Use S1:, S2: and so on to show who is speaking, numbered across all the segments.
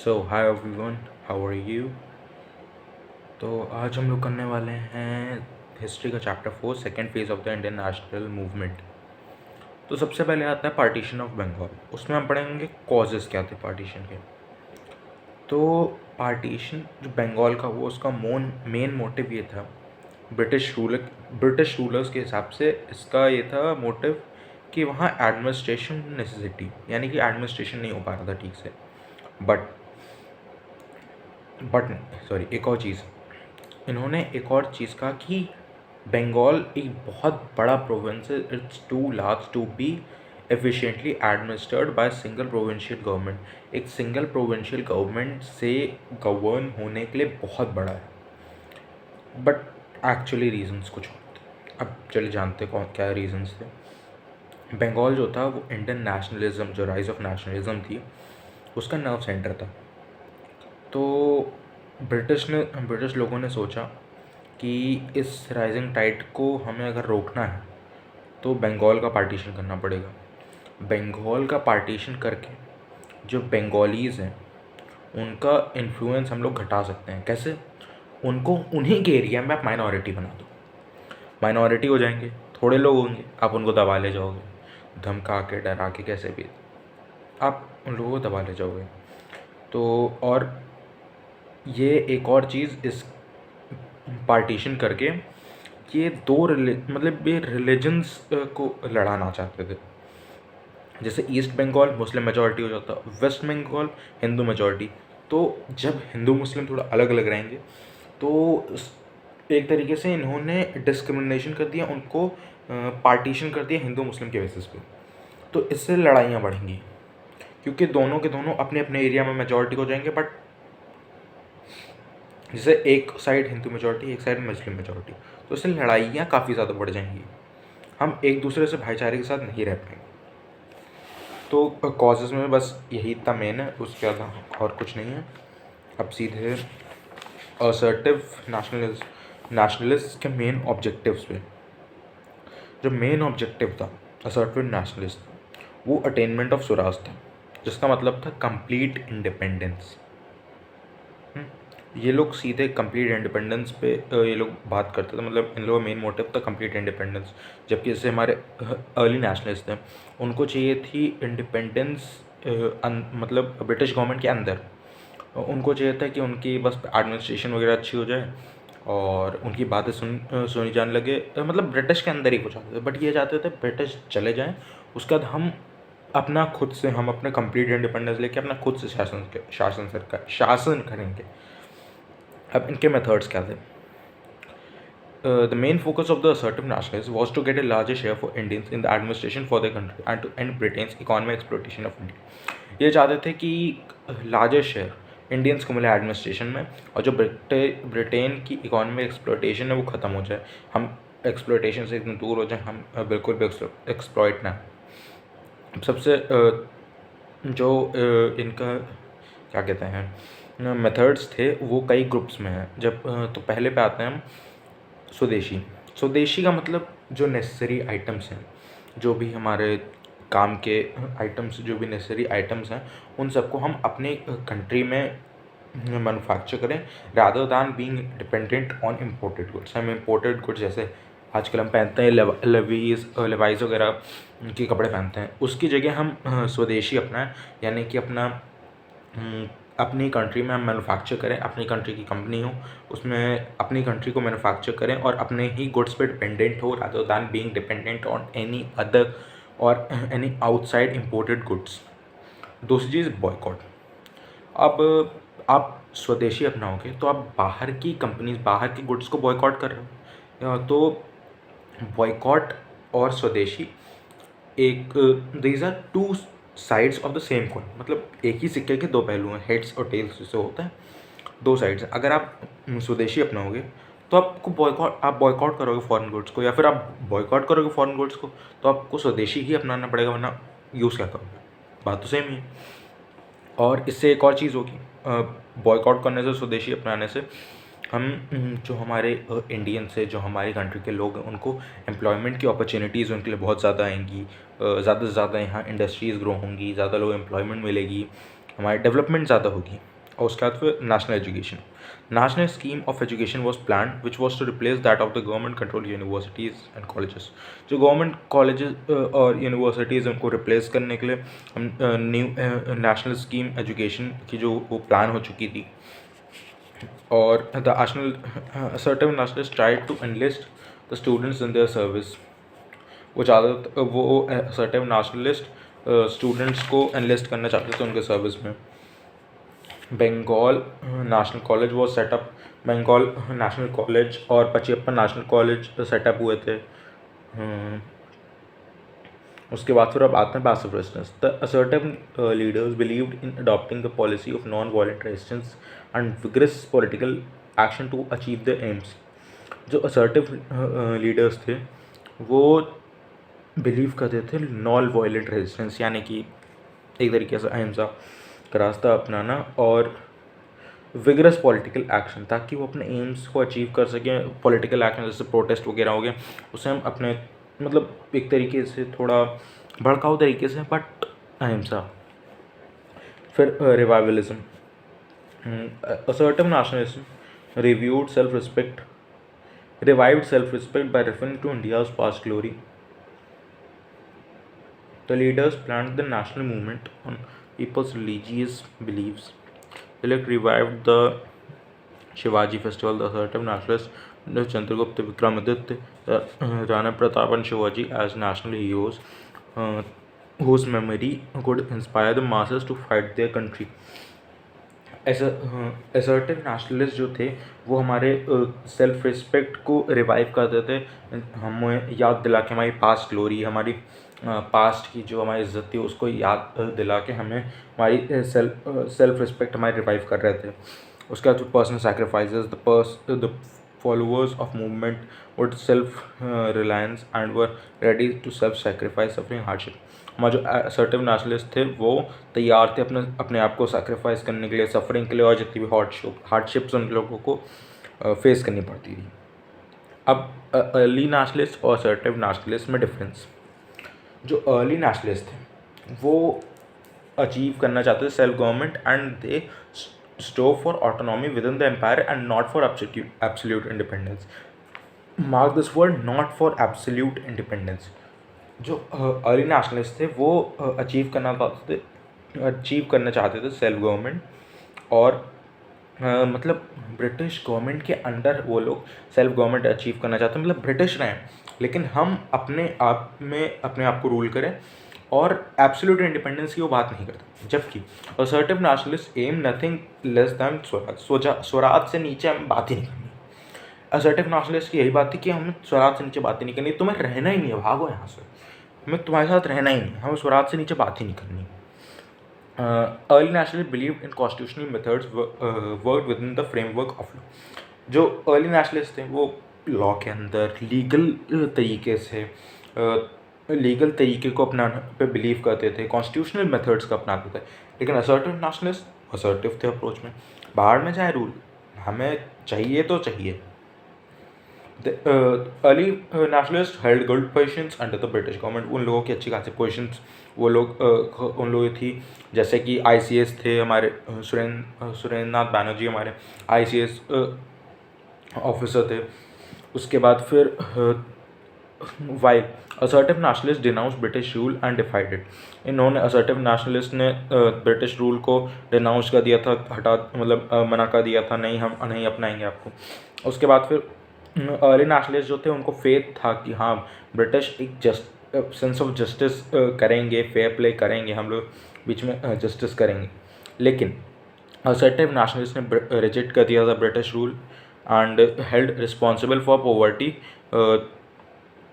S1: So hi everyone, how are you. तो आज हम लोग करने वाले हैं हिस्ट्री का chapter 4, second phase of the Indian national movement. तो सबसे पहले आता है पार्टीशन ऑफ बंगाल। उसमें हम पढ़ेंगे कॉजेज़ क्या थे पार्टीशन के। तो पार्टीशन जो बंगाल का हुआ उसका मेन मोटिव ये था, ब्रिटिश रूलर्स के हिसाब से इसका ये था मोटिव कि वहाँ एडमिनिस्ट्रेशन नेसेसिटी, यानी कि एडमिनिस्ट्रेशन नहीं हो पा रहा था ठीक से। बट सॉरी, एक और चीज़ इन्होंने एक और चीज़ कहा कि बंगाल एक बहुत बड़ा प्रोविंस है, it's too large to be efficiently administered by single provincial government. एक सिंगल प्रोविंशियल गवर्नमेंट से गवर्न होने के लिए बहुत बड़ा है। बट एक्चुअली रीजंस कुछ और थे। अब चलिए जानते कौन क्या रीजंस थे। बंगाल जो था वो इंडियन नेशनलिज्म, जो राइज ऑफ नेशनलिज्म थी, उसका नर्व सेंटर था। तो ब्रिटिश लोगों ने सोचा कि इस राइजिंग टाइड को हमें अगर रोकना है तो बंगाल का पार्टीशन करना पड़ेगा। बंगाल का पार्टीशन करके जो बंगालीज़ हैं उनका इन्फ्लुएंस हम लोग घटा सकते हैं। कैसे? उनको उन्हीं के एरिया में आप माइनॉरिटी बना दो, माइनॉरिटी हो जाएंगे, थोड़े लोग होंगे, आप उनको दबा ले जाओगे, धमका के डरा के कैसे भी आप उन लोगों को दबा ले जाओगे। तो और ये एक और चीज़, इस पार्टीशन करके ये ये रिलीजन्स को लड़ाना चाहते थे। जैसे ईस्ट बंगाल मुस्लिम मेजॉरिटी हो जाता, वेस्ट बंगाल हिंदू मेजॉरिटी। तो जब हिंदू मुस्लिम थोड़ा अलग अलग रहेंगे तो एक तरीके से इन्होंने डिस्क्रिमिनेशन कर दिया, उनको पार्टीशन कर दिया हिंदू मुस्लिम के बेसिस पे। तो इससे लड़ाइयाँ बढ़ेंगी क्योंकि दोनों के दोनों अपने अपने एरिया में मेजॉरिटी हो जाएंगे। बट जैसे एक साइड हिंदू मेजॉरिटी, एक साइड मुस्लिम मेजॉरिटी, तो इससे लड़ाइयाँ काफ़ी ज़्यादा बढ़ जाएंगी, हम एक दूसरे से भाईचारे के साथ नहीं रह पाएंगे। तो कॉजेज़ में बस यही इतना मेन है, उसके बाद और कुछ नहीं है। अब सीधे असर्टिव नेशनलिस्ट के मेन ऑब्जेक्टिव्स पे। जो मेन ऑब्जेक्टिव था असर्टिव नेशनलिस्ट, वो अटेनमेंट ऑफ स्वराज था, जिसका मतलब था कंप्लीट इंडिपेंडेंस। ये लोग सीधे कंप्लीट इंडिपेंडेंस पे ये लोग बात करते थे, मतलब इन लोगों का मेन मोटिव था कंप्लीट इंडिपेंडेंस। जबकि जैसे हमारे अर्ली नेशनलिस्ट थे, उनको चाहिए थी इंडिपेंडेंस, मतलब ब्रिटिश गवर्नमेंट के अंदर। उनको चाहिए था कि उनकी बस एडमिनिस्ट्रेशन वगैरह अच्छी हो जाए और उनकी बातें सुनी जाने लगे, मतलब ब्रिटिश के अंदर ही कुछ आते थे। बट ये चाहते थे ब्रिटिश चले जाएँ, उसके बाद हम अपना कंप्लीट इंडिपेंडेंस लेके अपना खुद से शासन करेंगे। अब इनके मेथड्स क्या थे? The main focus of the assertive nationalists was to get a larger share for Indians in the administration for their country and to end Britain's economic exploitation of India. ये चाहते थे कि लार्जर शेयर इंडियंस को मिले administration में, और जो Britain की इकोनॉमिक एक्सप्लोइटेशन है वो ख़त्म हो जाए, हम एक्सप्लोइटेशन से एकदम दूर हो जाए, हम बिल्कुल भी एक्सप्लॉइट ना। सबसे जो इनका क्या कहते हैं मेथड्स थे वो कई ग्रुप्स में हैं। जब तो पहले पे आते हैं हम स्वदेशी का मतलब जो नेसेसरी आइटम्स हैं, जो भी हमारे काम के आइटम्स, जो भी नेसेसरी आइटम्स हैं, उन सबको हम अपने कंट्री में मैन्युफैक्चर करें rather than being dependent on imported goods. हम इम्पोर्टेड गुड्स जैसे आजकल हम पहनते हैं लेवाइज वगैरह के कपड़े पहनते हैं, उसकी जगह हम स्वदेशी अपनाएं, यानी कि अपनी कंट्री में हम मैन्युफैक्चर करें, अपनी कंट्री की कंपनी हो, उसमें अपनी कंट्री को मैन्युफैक्चर करें और अपने ही गुड्स पे डिपेंडेंट हो rather than being dependent on any other और एनी आउटसाइड इम्पोर्टेड गुड्स। दूसरी चीज़ बॉयकॉट। अब आप स्वदेशी अपनाओगे तो आप बाहर की कंपनीज, बाहर के गुड्स को बॉयकॉट कर रहे हो। तो बॉयकॉट और swadeshi these are two sides of the same coin, मतलब एक ही सिक्के के दो पहलू हैं, हेड्स और टेल्स जिसे होता है, दो साइड्स। अगर आप स्वदेशी अपनाओगे तो आप बॉयकॉट करोगे फॉरेन गुड्स को, या फिर आप बॉयकॉट करोगे फॉरेन गुड्स को तो आपको स्वदेशी ही अपनाना पड़ेगा, वरना यूज़ क्या करोगे? बात तो सेम ही है। और इससे एक और चीज़ होगी, बॉयकॉट करने से, स्वदेशी अपनाने से हम जो हमारे इंडियन से, जो हमारी कंट्री के लोग हैं, उनको एम्प्लॉयमेंट की अपॉर्चुनिटीज़ उनके लिए बहुत ज़्यादा आएंगी, ज़्यादा से ज़्यादा यहाँ इंडस्ट्रीज़ ग्रो होंगी, ज़्यादा लोग एम्प्लॉयमेंट मिलेगी, हमारी डेवलपमेंट ज़्यादा होगी। और उसके बाद फिर national education. National scheme of education was planned, which was to replace that of the government-controlled universities and colleges. जो गवर्नमेंट कॉलेजेस और यूनिवर्सिटीज़ उनको रिप्लेस करने के लिए हम न्यू नेशनल स्कीम एजुकेशन की जो वो प्लान हो चुकी थी. और the national certain nationalist tried to enlist the students in their service. वो सर्टेन नेशनलिस्ट स्टूडेंट्स को एनलिस्ट करना चाहते थे उनके सर्विस में. बंगाल नेशनल कॉलेज वो सेटअप. बंगाल नेशनल कॉलेज और पचैयप्पन नेशनल कॉलेज सेटअप हुए थे. उसके बाद फिर अब आते हैं passive resistance. The assertive leaders believed in adopting the policy of non violent resistance and vigorous political action to achieve the aims. जो असर्टिव लीडर्स थे वो बिलीव करते थे नॉन वायलेंट रेजिस्टेंस, यानी कि एक तरीके से अहिंसा का रास्ता अपनाना और विगरस पॉलिटिकल एक्शन, ताकि वो अपने एम्स को अचीव कर सकें. पॉलिटिकल एक्शन जैसे प्रोटेस्ट वगैरह हो गया, उसे हम अपने मतलब एक तरीके से थोड़ा भड़काऊ तरीके से, बट अहिंसा. फिर revivalism. Assertive nationalism reviewed self respect revived self-respect by referring to India's past glory. The leaders planned the national movement on people's religious beliefs. They revived the Shivaji festival. The assertive nationalists, Chandragupta, Vikramaditya, Rana Pratap and Shivaji as national heroes, whose memory could inspire the masses to fight their country. Assertive nationalist जो थे वो हमारे self respect को revive करते थे. हमें याद दिला के हमारी पास्ट ग्लोरी, हमारी पास्ट की जो हमारी इज्जत थी उसको याद दिला के हमें हमारी सेल्फ रिस्पेक्ट हमारी रिवाइव कर रहे थे. उसके बाद personal sacrifices. The followers of movement would self reliance and were ready to self sacrifice suffering hardship. हमारे जो असर्टिव नेशनलिस्ट थे वो तैयार थे अपने आप को सैक्रिफाइस करने के लिए, सफरिंग के लिए, और जितनी भी हार्डशिप्स उन लोगों को फेस करनी पड़ती थी. अब अर्ली नेशनलिस्ट और असर्टिव नेशनलिस्ट में डिफरेंस. जो अर्ली नेशनलिस्ट थे वो अचीव करना चाहते थे self government and they strove for autonomy within the empire and not for absolute independence. Mark this word, not for absolute independence. जो early nationalist थे वो अचीव करना चाहते थे सेल्फ गवर्नमेंट, और मतलब ब्रिटिश गवर्नमेंट के अंडर वो लोग सेल्फ गवर्नमेंट अचीव करना चाहते हैं. मतलब ब्रिटिश रहें लेकिन हम अपने आप को रूल करें, और एब्सोल्यूट इंडिपेंडेंस की वो बात नहीं करते. जबकि assertive nationalist am nothing less than Swaraj. Swaraj से नीचे हमें बात ही नहीं करनी. असर्टिव नेशनलिस्ट की यही बात थी कि हमें स्वराज से नीचे बात ही नहीं करनी. तुम्हें रहना ही नहीं है, भागो यहाँ से, हमें तुम्हारे साथ रहना ही नहीं, हमें स्वराज से नीचे बात ही नहीं करनी. Early nationalist believe in constitutional methods work with in the framework of law. जो अर्ली नेशनलिस्ट थे वो लॉ के अंदर लीगल तरीके को अपनाने पे बिलीव करते थे, कॉन्स्टिट्यूशनल मेथड्स को अपनाते थे. लेकिन असर्टिव नेशनलिस्ट असर्टिव थे अप्रोच में. बाहर में जाए रूल, हमें चाहिए तो चाहिए. The early nationalists held good positions under the British government. उन लोगों की अच्छी खासी पोजिशंस वो लोग उन लोगों थी, जैसे कि ICS थे हमारे सुरेंद्र नाथ बैनर्जी हमारे ICS ऑफिसर थे. उसके बाद फिर why assertive nationalist denounce British rule and defied it. इन्होंने असर्टिव नेशनलिस्ट ने ब्रिटिश रूल को डिनाउंस कर दिया था, मना कर दिया था, नहीं हम नहीं अपनाएंगे आपको. उसके बाद फिर अर्ली नेशनलिस्ट जो थे उनको फेथ था कि हाँ ब्रिटिश एक सेंस ऑफ जस्टिस करेंगे, फेयर प्ले करेंगे, हम लोग बीच में जस्टिस करेंगे. लेकिन असर्टिव नेशनलिस्ट ने रिजेक्ट कर दिया था British rule and held responsible for poverty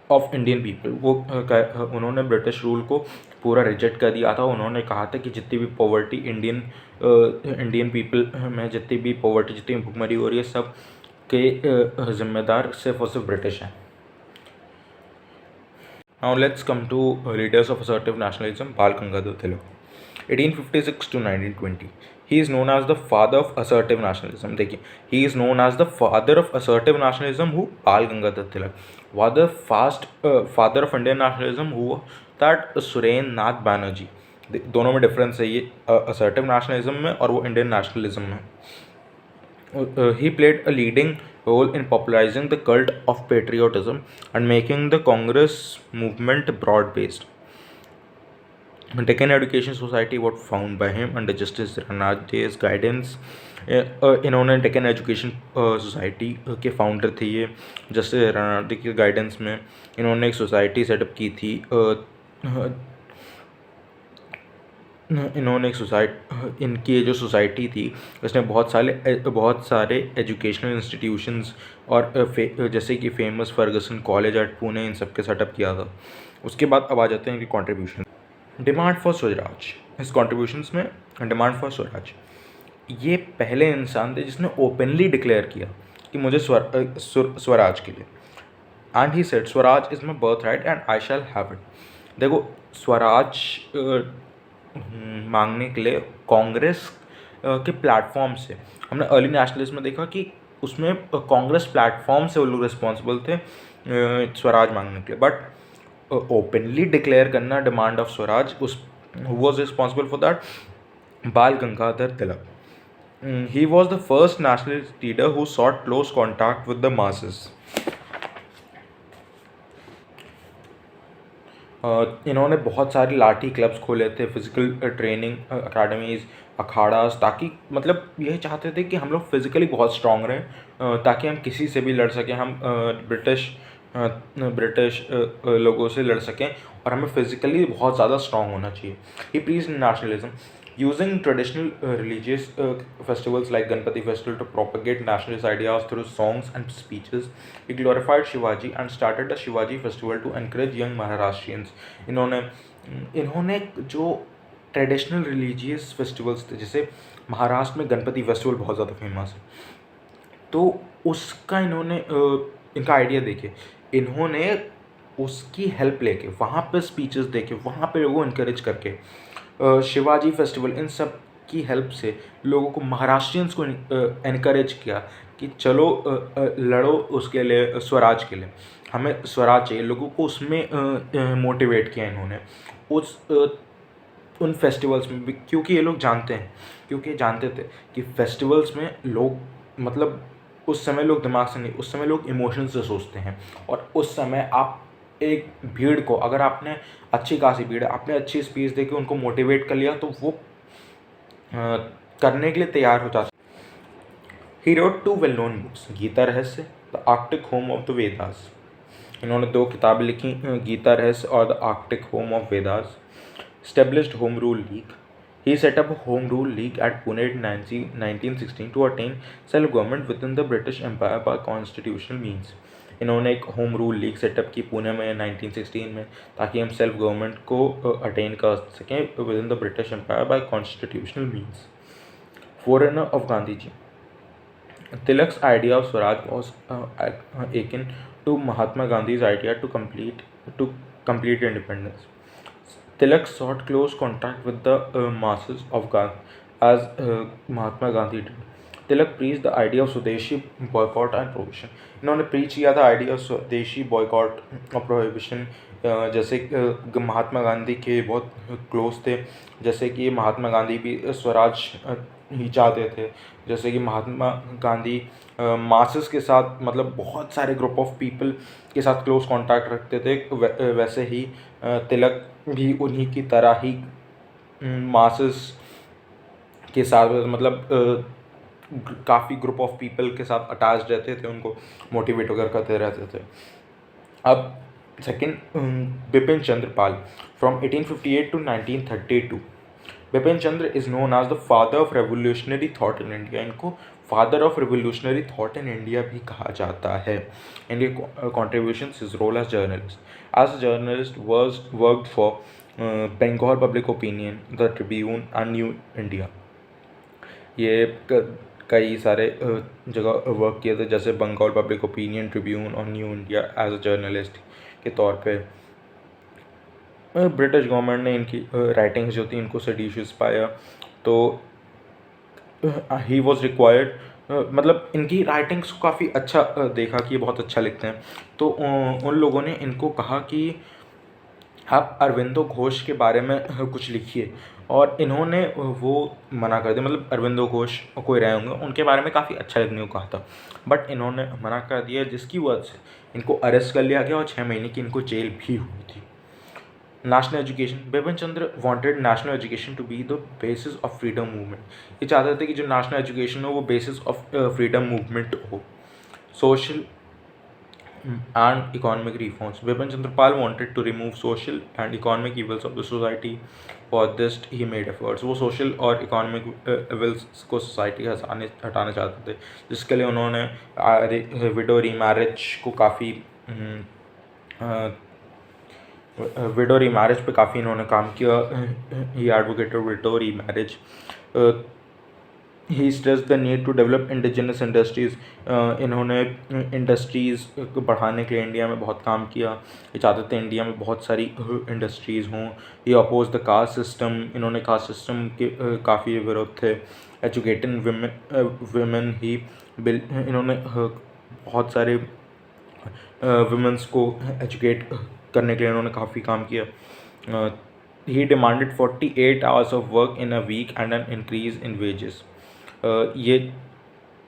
S1: of Indian people. वो उन्होंने ब्रिटिश रूल को पूरा रिजेक्ट कर दिया था. उन्होंने कहा था कि जितनी भी पॉवर्टी इंडियन पीपल में जितनी भी पॉवर्टी, जितनी भी भुखमरी हो रही है, सब के जिम्मेदार सिर्फ और सिर्फ ब्रिटिश हैं. Now let's come to leaders of assertive nationalism. Bal Gangadhar Tilak, 1856 to 1920. He is known as the father of assertive nationalism. देखिए, he is known as the father of assertive nationalism. Who? Bal Gangadhar Tilak. Was the father of Indian nationalism? Who? That Surendra Nath Banerjee. दोनों में difference है ये assertive nationalism में और वो Indian nationalism में. He played a leading role in popularizing the cult of patriotism and making the Congress movement broad-based. Deccan Education Society was founded by him under Justice Ranajay's guidance. इन्होंने Deccan education society के founder थे ये. Justice Ranade के guidance में इन्होंने एक society setup की थी. इन्होंने एक इनकी जो सोसाइटी थी उसने बहुत सारे एजुकेशनल इंस्टीट्यूशंस और जैसे कि famous Fergusson college at Pune इन सब के सेटअप किया था. उसके बाद अब आ जाते हैं इनके कॉन्ट्रीब्यूशन. Demand for Swaraj. इस कॉन्ट्रीब्यूशंस में डिमांड फॉर स्वराज, ये पहले इंसान थे जिसने ओपनली डिक्लेयर किया कि मुझे स्वराज के लिए. And he said Swaraj is my birth right and I shall have it. देखो स्वराज मांगने के लिए कांग्रेस के प्लेटफॉर्म से, हमने अर्ली नेशनलिज्म में देखा कि उसमें कांग्रेस प्लेटफॉर्म से वो लोग रिस्पॉन्सिबल थे स्वराज मांगने के लिए. बट ओपनली डिक्लेयर करना डिमांड ऑफ स्वराज, उस was responsible for that Bal Gangadhar Tilak. He was the first nationalist leader who sought close contact with the masses. इन्होंने बहुत सारे लाठी क्लब्स खोले थे, फिज़िकल ट्रेनिंग अकेडमीज़, अखाड़ास, ताकि मतलब ये चाहते थे कि हम लोग फिज़िकली बहुत स्ट्रॉन्ग रहें, ताकि हम किसी से भी लड़ सकें, हम ब्रिटिश लोगों से लड़ सकें, और हमें फिज़िकली बहुत ज़्यादा स्ट्रॉन्ग होना चाहिए. He preached nationalism using traditional religious festivals like Ganpati festival to propagate nationalist ideas through songs and speeches. He glorified Shivaji and started the Shivaji festival to encourage young Maharashtrians. इन्होंने जो traditional religious festivals थे, जैसे महाराष्ट्र में Ganpati festival बहुत ज़्यादा famous है, तो उसका इनका आइडिया देखे, इन्होंने उसकी हेल्प लेके वहाँ पे स्पीचेस देके, वहाँ पे लोगों को इनकरेज करके, शिवाजी फेस्टिवल, इन सब की हेल्प से लोगों को, महाराष्ट्रियंस को इनकरेज किया कि चलो लड़ो उसके लिए, स्वराज के लिए, हमें स्वराज चाहिए. लोगों को उसमें मोटिवेट किया इन्होंने उन फेस्टिवल्स में भी, क्योंकि ये लोग जानते थे कि फेस्टिवल्स में लोग, मतलब उस समय लोग दिमाग से नहीं, उस समय लोग इमोशन से सोचते हैं. और उस समय आप एक भीड़ को, अगर आपने अच्छी खासी भीड़ है, आपने अच्छी स्पीच देके उनको मोटिवेट कर लिया, तो वो करने के लिए तैयार हो जाते. He wrote 2 well known books, Gita Rahasya, the Arctic home of the Vedas. इन्होंने 2 किताबें लिखी, गीता रहस्य और the Arctic home of the. Established Home Rule League. He set up a Home Rule League at Pune in 1916 to attain self-government within the British Empire by constitutional means. इन्होंने एक home rule league setup की पुणे में 1916 में, ताकि हम self government को attain कर सकें within the British empire by constitutional means. Forerunner of Gandhi ji. Tilak's idea of swaraj was akin to Mahatma Gandhi's idea to complete independence. Tilak sought close contact with the masses of Gandhi as Mahatma Gandhi did. Tilak preached the idea of Swadeshi boycott and prohibition. इन्होंने preach किया था idea स्वदेशी boycott और prohibition. जैसे महात्मा गांधी के बहुत close थे, जैसे कि महात्मा गांधी भी स्वराज ही चाहते थे. जैसे कि महात्मा गांधी मासेस के साथ, मतलब बहुत सारे ग्रुप ऑफ पीपल के साथ क्लोज कांटेक्ट रखते थे, वैसे ही तिलक भी उन्हीं की तरह ही मासेस के साथ, मतलब काफ़ी ग्रुप ऑफ पीपल के साथ अटैच रहते थे, उनको मोटिवेट वगैरह करते रहते थे. अब second, Bipin Chandra Pal from 1858 to 1932. Bipin Chandra is known as the father of revolutionary thought in India. इनको father of revolutionary thought in India भी कहा जाता है. इनके contributions, his role as journalist. As a journalist worked for Bengal Public Opinion, the Tribune and New India. ये कई सारे जगह वर्क किए थे, जैसे बंगाल पब्लिक ओपिनियन, ट्रिब्यून और New India as a journalist के तौर पे. ब्रिटिश गवर्नमेंट ने इनकी राइटिंग्स जो थी, इनको सेडिशियस पाया, तो ही वॉज रिक्वायर्ड, मतलब इनकी राइटिंग्स को काफ़ी अच्छा देखा कि ये बहुत अच्छा लिखते हैं, तो उन लोगों ने इनको कहा कि आप अरविंदो घोष के बारे में कुछ लिखिए, और इन्होंने वो मना कर दिया। मतलब अरविंदो घोष कोई रहे होंगे, उनके बारे में काफ़ी अच्छा लिखने को कहा था, बट इन्होंने मना कर दिया, जिसकी वजह से इनको अरेस्ट कर लिया गया और 6 महीने की इनको जेल भी हुई थी। National education, Bipin Chandra wanted national education to be the basis of freedom movement. ये चाहते थे कि जो नेशनल एजुकेशन हो वो बेसिस ऑफ फ्रीडम मूवमेंट हो। Social and economic reforms. Bipin Chandra Pal wanted to remove social and economic evils of the society. For this he made efforts. वो social और economic evils को society हटाना चाहते थे, जिसके लिए उन्होंने विडो रीमैरिज को काफ़ी विडो रीमैरिज पे काफ़ी इन्होंने काम किया। He advocated widow remarriage. He stress the need to develop indigenous industries. इन्होंने इंडस्ट्रीज़ को बढ़ाने के लिए इंडिया में बहुत काम किया। ये चाहते थे इंडिया में बहुत सारी इंडस्ट्रीज़ हों। ये अपोज द कास्ट सिस्टम। इन्होंने कास्ट सिस्टम के काफ़ी विरोध थे। एजुकेटिंग विमेन ही बिल। इन्होंने बहुत सारे वुमेंस को एजुकेट करने के लिए इन्होंने काफ़ी काम किया। He demanded 48 hours of work in a week and an increase in wages. ये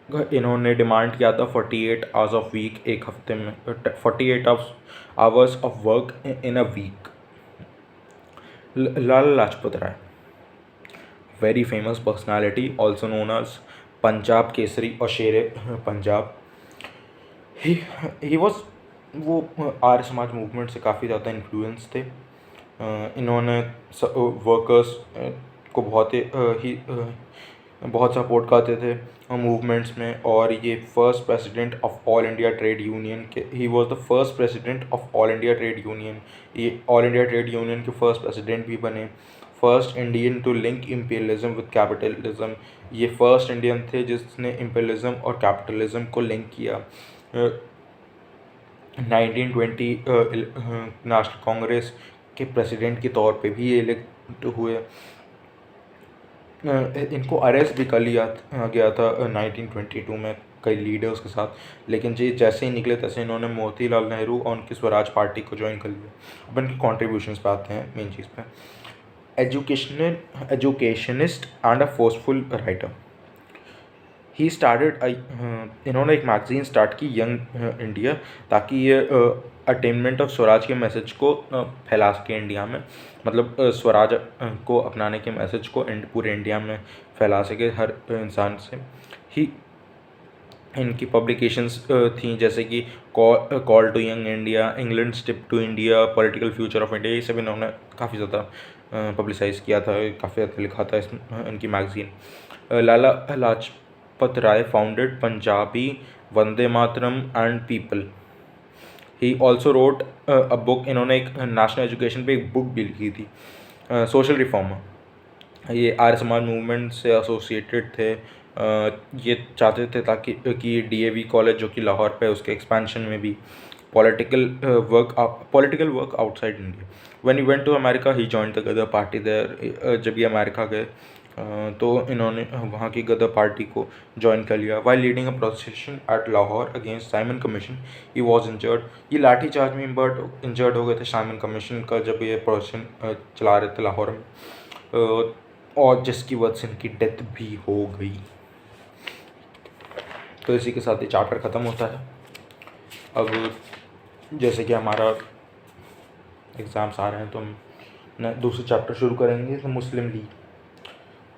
S1: इन्होंने डिमांड किया था 48 आवर्स ऑफ वीक, एक हफ्ते में 48 hours of work in a week. Lala Lajpat Rai, very famous personality, also known as Punjab Kesari और शेर पंजाब। ही वॉज, वो Arya Samaj movement से काफ़ी ज़्यादा इन्फ्लुएंस थे। इन्होंने वर्कर्स को बहुत सपोर्ट करते थे मूवमेंट्स में, और ये first president of All India Trade Union के, he was the first president of All India Trade Union. ये ऑल इंडिया ट्रेड यूनियन के फर्स्ट प्रेसिडेंट भी बने। First Indian to link imperialism with capitalism. ये first Indian थे जिसने imperialism और capitalism को लिंक किया। 1920 नेशनल कांग्रेस के प्रेसिडेंट के तौर पे भी ये इलेक्ट हुए। इनको अरेस्ट भी कर लिया गया था 1922 में कई लीडर्स के साथ, लेकिन जी जैसे ही निकले तैसे इन्होंने मोतीलाल नेहरू और उनकी स्वराज पार्टी को ज्वाइन कर लिया। अब इनकी कॉन्ट्रीब्यूशंस पे आते हैं मेन चीज़ पे। Educationist and a forceful writer. He started इन्होंने एक मैगज़ीन स्टार्ट की, यंग इंडिया, ताकि ये अटेनमेंट ऑफ स्वराज के मैसेज को फैला सके इंडिया में। मतलब स्वराज को अपनाने के मैसेज को पूरे इंडिया में फैला सके हर इंसान से। ही इनकी पब्लिकेशंस थी जैसे कि call to young India, England step to India, political future of India, ये सब इन्होंने काफ़ी ज़्यादा पब्लिसाइज़ किया था, काफ़ी ज़्यादा लिखा था इनकी magazine. Lala Lajpat Rai founded Punjabi Vande Mataram and people. He also wrote a book. इन्होंने एक नेशनल एजुकेशन पे एक बुक भी लिखी थी, सोशल रिफॉर्मर। ये आर्य समाज मूवमेंट से एसोसिएटेड थे। ये चाहते थे ताकि कि डीएवी कॉलेज जो कि लाहौर पे, उसके एक्सपेंशन में भी political work outside India. When he went to America he joined the Ghadar party there. जब ये अमेरिका गए तो इन्होंने वहाँ की गदर पार्टी को ज्वाइन कर लिया। While leading a procession at Lahore against Simon commission he was injured. ये लाठी चार्ज में इंजर्ड हो गए थे साइमन कमीशन का, जब ये प्रोसेशन चला रहे थे लाहौर में, और जिसकी वजह से इनकी डेथ भी हो गई। तो इसी के साथ ये चैप्टर ख़त्म होता है। अब जैसे कि हमारा एग्ज़ाम्स आ रहे हैं तो हम दूसरे चैप्टर शुरू करेंगे। तो मुस्लिम लीग।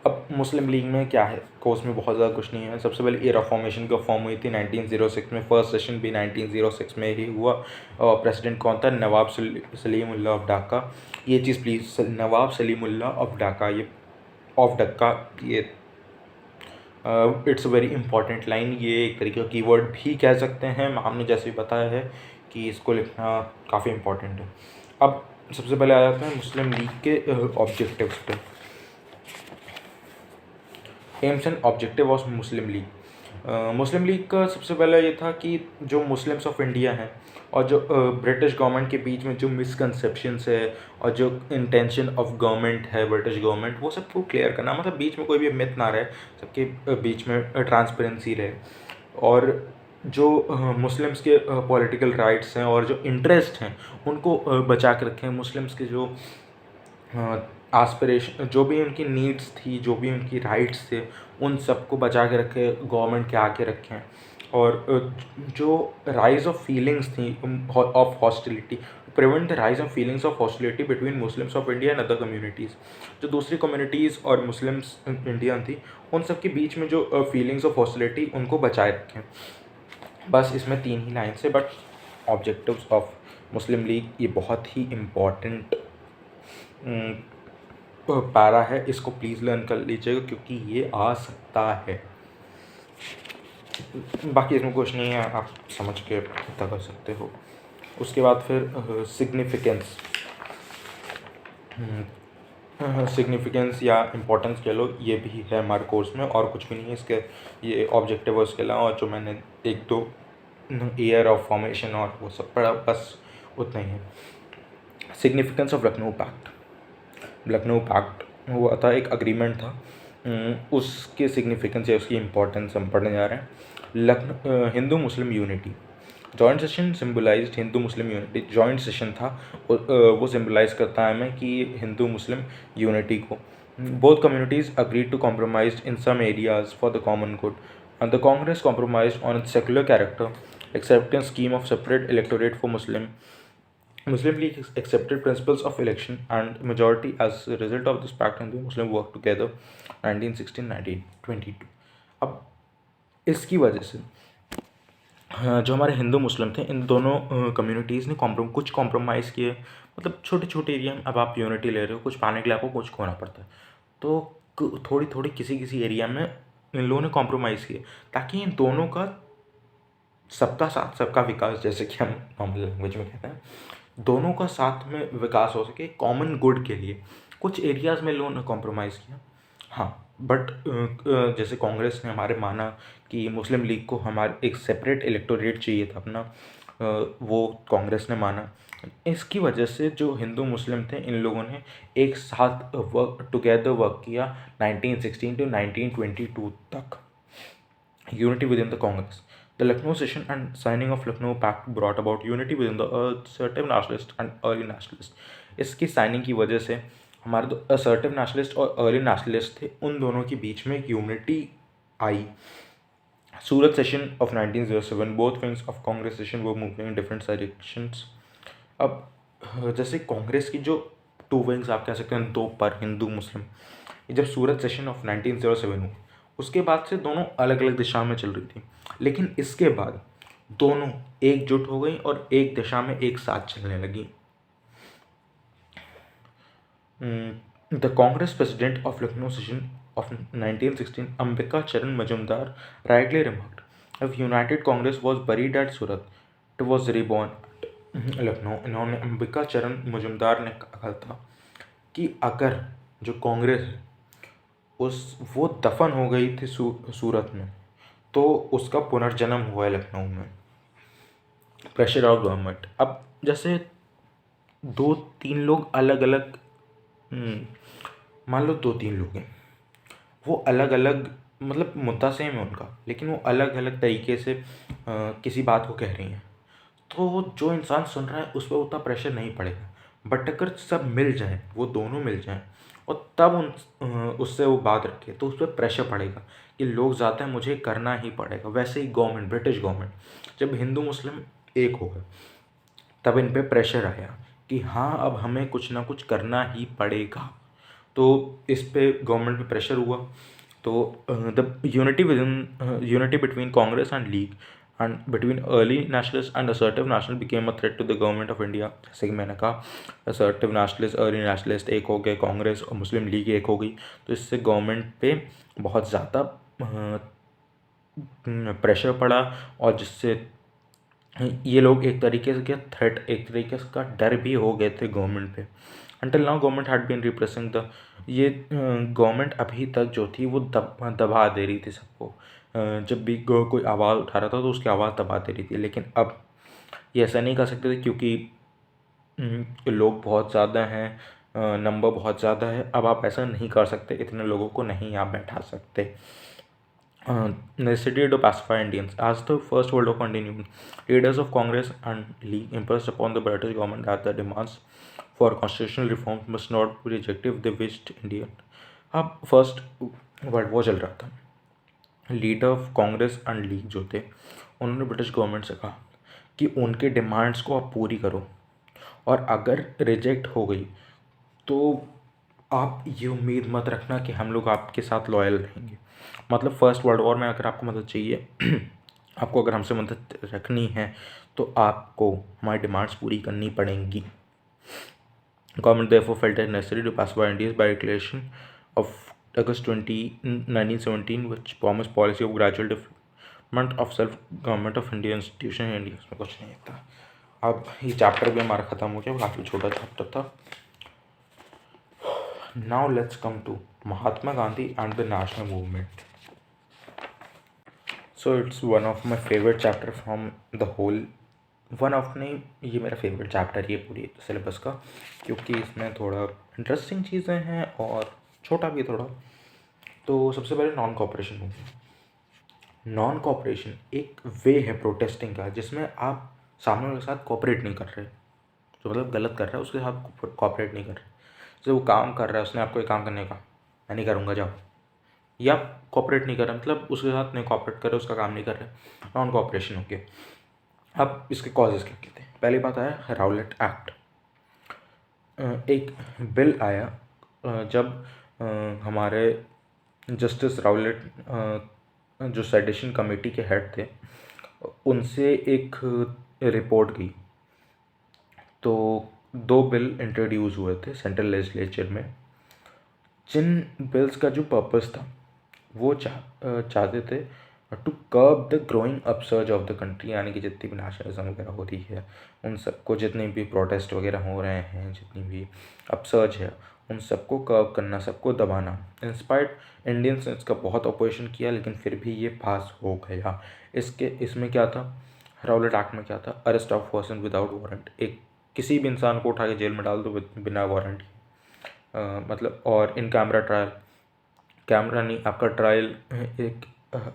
S1: अब मुस्लिम लीग में क्या है, कोर्स में बहुत ज़्यादा कुछ नहीं है। सबसे पहले एरा फॉर्मेशन का फॉर्म हुई थी 1906 में, फर्स्ट सेशन भी 1906 में ही हुआ। और प्रेसिडेंट कौन था? नवाब सलीमुल्लाह ऑफ ढाका। ये चीज़ प्लीज़, नवाब सलीमुल्लाह ऑफ ढाका, ये ऑफ ढाका, ये it's a very important line. ये एक तरीके का कीवर्ड भी कह सकते हैं, हमने जैसे भी बताया है कि इसको लिखना काफ़ी इंपॉर्टेंट है। अब सबसे पहले आ जाते हैं मुस्लिम लीग के ऑब्जेक्टिव्स पे। AIIMS and objective of Muslim league. Muslim league का सबसे पहला ये था कि जो मुस्लिम्स ऑफ इंडिया हैं और जो ब्रिटिश गवर्नमेंट के बीच में जो मिसकंसेप्शंस है और जो इंटेंशन ऑफ गवर्नमेंट है, ब्रिटिश गवर्नमेंट, वो सबको क्लियर करना। मतलब बीच में कोई भी मिथ ना रहे, सबके बीच में ट्रांसपेरेंसी रहे। और जो मुस्लिम्स के पॉलिटिकल राइट्स हैं और जो इंटरेस्ट हैं उनको बचा के रखें। मुस्लिम्स के जो आस्पिरेशन, जो भी उनकी नीड्स थी, जो भी उनकी राइट्स थे, उन सबको बचा के रखें, गवर्नमेंट के आके रखें। और जो राइज ऑफ फीलिंग्स थी of hostility, prevent the rise of feelings of hostility between Muslims of India and other communities. जो दूसरी कम्युनिटीज़ और मुस्लिम्स इंडियन थी, उन सब के बीच में जो फीलिंग्स ऑफ हॉस्टिलिटी उनको बचाए रखें। बस इसमें 3 ही लाइन से, but objectives of Muslim league ये बहुत ही इम्पॉर्टेंट पैरा है। इसको प्लीज़ लर्न कर लीजिएगा क्योंकि ये आ सकता है। बाकी इसमें कुछ नहीं है, आप समझ के पता कर सकते हो। उसके बाद फिर सिग्निफिकेंस सिग्निफिकेंस या इम्पोर्टेंस कह लो, ये भी है हमारे कोर्स में, और कुछ भी नहीं है इसके। ये ऑब्जेक्टिव है उसके अलावा, और जो मैंने 1-2 ईयर ऑफ फॉर्मेशन और वो सब पढ़ा, बस उतना ही है। Significance of Lucknow pact. Lucknow pact हुआ था, एक अग्रीमेंट था, उसके सिग्निफिकेंस या उसकी इम्पोर्टेंस हम पढ़ने जा रहे हैं। Lucknow Hindu Muslim unity, joint session सिम्बलाइज्ड Hindu Muslim unity. Joint session था, वो सिम्बलाइज करता है हमें कि हिंदू मुस्लिम यूनिटी को। Both communities agreed to compromise in some areas for the common good, and the Congress compromised on its secular character, accepting a scheme of separate electorate for Muslim. Muslim League accepted principles of election and majority as a result of this pact, and the Muslim worked together 1916-1922. अब इसकी वजह से जो हमारे हिंदू मुस्लिम थे, इन दोनों communities ने कुछ कॉम्प्रोमाइज़ किए। मतलब छोटे छोटे एरिया में अब आप यूनिटी ले रहे हो, कुछ पाने के लिए आपको कुछ खोना पड़ता है, तो थोड़ी थोड़ी किसी किसी एरिया में इन लोगों ने कॉम्प्रोमाइज़ किए, ताकि इन दोनों का सबका साथ सबका विकास, जैसे कि हम नॉर्मल लैंग्वेज में कहते हैं, दोनों का साथ में विकास हो सके कॉमन गुड के लिए। कुछ एरियाज़ में लोगों ने कॉम्प्रोमाइज़ किया, हाँ, बट जैसे कांग्रेस ने हमारे माना कि मुस्लिम लीग को हमारे एक सेपरेट इलेक्टोरेट चाहिए था अपना, वो कांग्रेस ने माना। इसकी वजह से जो हिंदू मुस्लिम थे, इन लोगों ने एक साथ वर्क किया 1916 to 1922 तक। Unity within the Congress. The Lucknow session and signing of Lucknow Pact brought about unity within the assertive nationalist and early nationalist. इसकी साइनिंग की वजह से हमारे जो असर्टिव नेशनलिस्ट और अर्ली नेशनलिस्ट थे, उन दोनों के बीच में एक unity I. Surat session of 1907, both wings of Congress session वो मूविंग इन डिफरेंट डायरेक्शंस। अब जैसे कांग्रेस की जो 2 विंग्स आप कह सकते हैं, 2 पर हिंदू मुस्लिम, जब सूरत सेशन ऑफ 1907 हुआ, उसके बाद से दोनों अलग अलग दिशा में चल रही थी, लेकिन इसके बाद दोनों एकजुट हो गई और एक दिशा में एक साथ चलने लगी। The Congress president of Lucknow session of 1916, Ambika चरण Majumdar, rightly remarked, if united Congress was buried at Surat, it was reborn at Lucknow. इन्होंने, अंबिका चरण मजुमदार ने कहा था कि अगर जो कांग्रेस है वो दफन हो गई थी सूरत में, तो उसका पुनर्जन्म हुआ है लखनऊ में। Pressure of government. अब जैसे 2-3 लोग अलग अलग, मान लो 2-3 लोग हैं, वो अलग अलग, मतलब मुद्दा सेम है उनका, लेकिन वो अलग अलग तरीके से किसी बात को कह रही हैं, तो जो इंसान सुन रहा है उस पर उतना प्रेशर नहीं पड़ेगा। बट अगर सब मिल जाएं, वो दोनों मिल जाएं और तब उससे वो बात रखे, तो उस पर प्रेशर पड़ेगा कि लोग ज़्यादा हैं, मुझे करना ही पड़ेगा। वैसे ही गवर्नमेंट, ब्रिटिश गवर्नमेंट जब हिंदू मुस्लिम एक हो गए, तब इन पे प्रेशर आया कि हाँ, अब हमें कुछ ना कुछ करना ही पड़ेगा। तो इस पे गवर्नमेंट पे प्रेशर हुआ, तो the unity between Congress and league and between early nationalist and assertive national became a threat to the government of India. जैसे कि मैंने कहा, असर्टिव नेशनलिस्ट, अर्ली नेशनलिस्ट एक हो गए, कांग्रेस और मुस्लिम लीग एक हो गई, तो इससे गवर्नमेंट पे बहुत ज़्यादा प्रेशर पड़ा, और जिससे ये लोग एक तरीके से क्या थ्रेट, एक तरीके से का डर भी हो गए थे गवर्नमेंट पे। Until now government had been repressing the, ये गवर्नमेंट अभी तक जो थी वो दबा दे रही थी सबको। जब भी कोई आवाज़ उठा रहा था तो उसकी आवाज़ दबा दे रही थी, लेकिन अब ये ऐसा नहीं कर सकते थे क्योंकि लोग बहुत ज़्यादा हैं, नंबर बहुत ज़्यादा है। अब आप ऐसा नहीं कर सकते, इतने लोगों को नहीं आप बैठा सकते। necessity to pacify Indians. As the First World War continued, leaders of Congress and League impressed upon the British government that the demands for constitutional reforms must not be rejected if they wished India. अब first world war चल रहा था, leader of Congress and league जो थे उन्होंने British government से कहा कि उनके डिमांड्स को आप पूरी करो, और अगर रिजेक्ट हो गई तो आप ये उम्मीद मत रखना कि हम लोग आपके साथ लॉयल रहेंगे। मतलब फर्स्ट वर्ल्ड वॉर में अगर आपको मदद चाहिए आपको अगर हमसे मदद रखनी है तो आपको हमारी डिमांड्स पूरी करनी पड़ेंगी। Government therefore felt it necessary to pacify Indians by declaration of August 20, 1917, which promised policy of gradual development of self government of Indian institution in India। इसमें कुछ नहीं था। अब ये चैप्टर भी हमारा ख़त्म हो गया, काफ़ी छोटा चैप्टर था। Now let's come to Mahatma Gandhi and the national movement. So it's one of my favourite chapter from the whole, one of नहीं, ये मेरा फेवरेट चैप्टर ये पूरी सिलेबस का, क्योंकि इसमें थोड़ा इंटरेस्टिंग चीज़ें हैं और छोटा भी थोड़ा। तो सबसे पहले non cooperation movement. Non cooperation एक वे है प्रोटेस्टिंग का जिसमें आप सामने वाले के साथ कॉपरेट नहीं कर रहे, जो मतलब गलत कर रहा है उसके साथ कॉपरेट नहीं कर रहे। जैसे वो काम कर रहा है, उसने आपको एक काम करने का, मैं नहीं करूँगा जाओ, या कॉपरेट नहीं कर रहा मतलब उसके साथ नहीं कॉपरेट कर रहे, उसका काम नहीं कर रहे, नॉन कॉपरेशन हो गया। अब इसके कॉजेज़ क्या कहते हैं। पहली बात आया राउलेट एक्ट। एक बिल आया जब हमारे जस्टिस राउलेट जो सेडिशन कमेटी के हेड थे उनसे एक रिपोर्ट गई, तो 2 बिल इंट्रोड्यूस हुए थे सेंट्रल लेजिस्लेचर में, जिन बिल्स का जो पर्पस था वो चाहते थे to curb the growing upsurge of the country, यानी कि जितनी भी नेशनलिज्म वगैरह हो रही है उन सबको, जितने भी प्रोटेस्ट वगैरह हो रहे हैं, जितनी भी अपसर्ज है उन सबको कर्ब करना, सबको दबाना। इंस्पायर्ड इंडियंस ने इसका बहुत अपोजिशन किया लेकिन फिर भी ये पास हो गया। इसमें क्या था, राउलेट एक्ट में क्या था, arrest of person without warrant, एक किसी भी इंसान को उठा के जेल में डाल दो बिना वारंट मतलब, और इन कैमरा ट्रायल, कैमरा नहीं, आपका ट्रायल एक